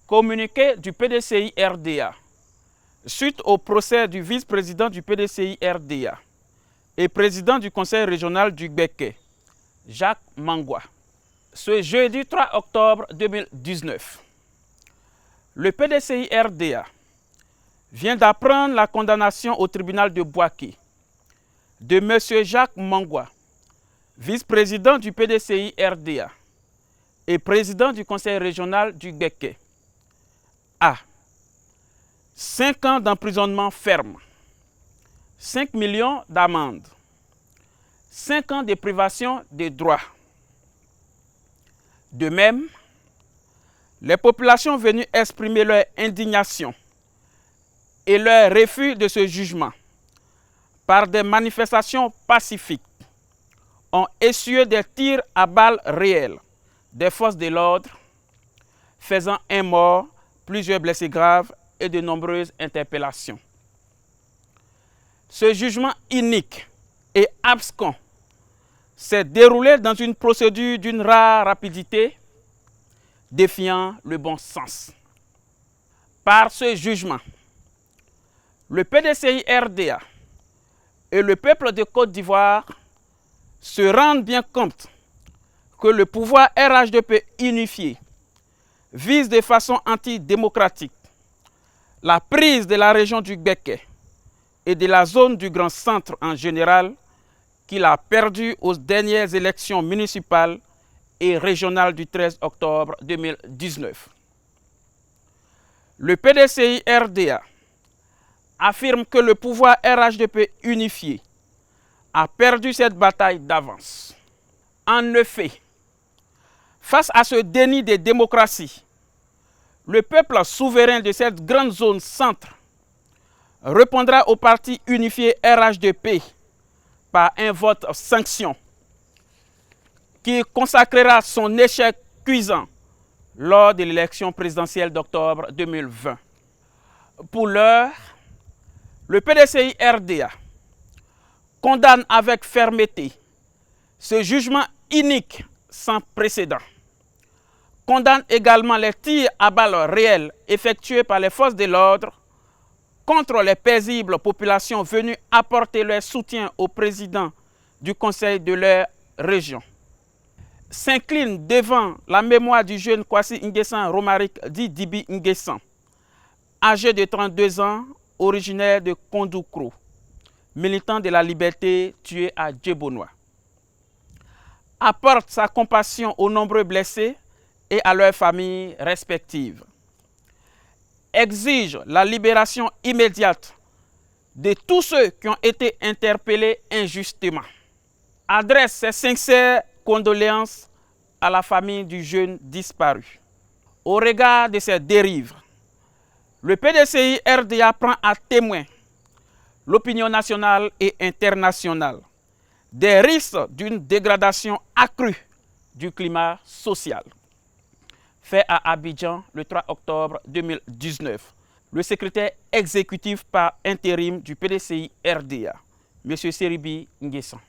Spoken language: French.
Communiqué du PDCI-RDA. Suite au procès du vice-président du PDCI-RDA et président du conseil régional du Gbeke, Jacques Mangwa. Ce jeudi 3 octobre 2019, le PDCI-RDA vient d'apprendre la condamnation au tribunal de Bouaké de M. Jacques Mangwa, vice-président du PDCI-RDA et président du conseil régional du Gbeke, à 5 ans d'emprisonnement ferme, 5 millions d'amende, 5 ans de privation des droits. De même, les populations venues exprimer leur indignation et leur refus de ce jugement par des manifestations pacifiques ont essuyé des tirs à balles réelles des forces de l'ordre, faisant un mort, plusieurs blessés graves et de nombreuses interpellations. Ce jugement inique et abscon s'est déroulé dans une procédure d'une rare rapidité, défiant le bon sens. Par ce jugement, le PDCI-RDA et le peuple de Côte d'Ivoire se rendent bien compte que le pouvoir RHDP unifié vise de façon antidémocratique la prise de la région du Gbeke et de la zone du Grand Centre en général qu'il a perdu aux dernières élections municipales et régionales du 13 octobre 2019. Le PDCI-RDA affirme que le pouvoir RHDP unifié a perdu cette bataille d'avance. En effet, face à ce déni de démocratie, le peuple souverain de cette grande zone centre répondra au parti unifié RHDP par un vote sanction qui consacrera son échec cuisant lors de l'élection présidentielle d'octobre 2020. Pour l'heure, le PDCI-RDA condamne avec fermeté ce jugement inique sans précédent. Condamne également les tirs à balles réelles effectués par les forces de l'ordre contre les paisibles populations venues apporter leur soutien au président du conseil de leur région. S'incline devant la mémoire du jeune Kwasi Nguessan Romaric dit Dibi Nguessan, âgé de 32 ans, originaire de Kondoukro, militant de la liberté tué à Djebonois. Apporte sa compassion aux nombreux blessés et à leurs familles respectives. Exige la libération immédiate de tous ceux qui ont été interpellés injustement. Adresse ses sincères condoléances à la famille du jeune disparu. Au regard de ces dérives, le PDCI-RDA prend à témoin l'opinion nationale et internationale des risques d'une dégradation accrue du climat social. Fait à Abidjan le 3 octobre 2019. Le secrétaire exécutif par intérim du PDCI-RDA, M. Seribi Nguessan.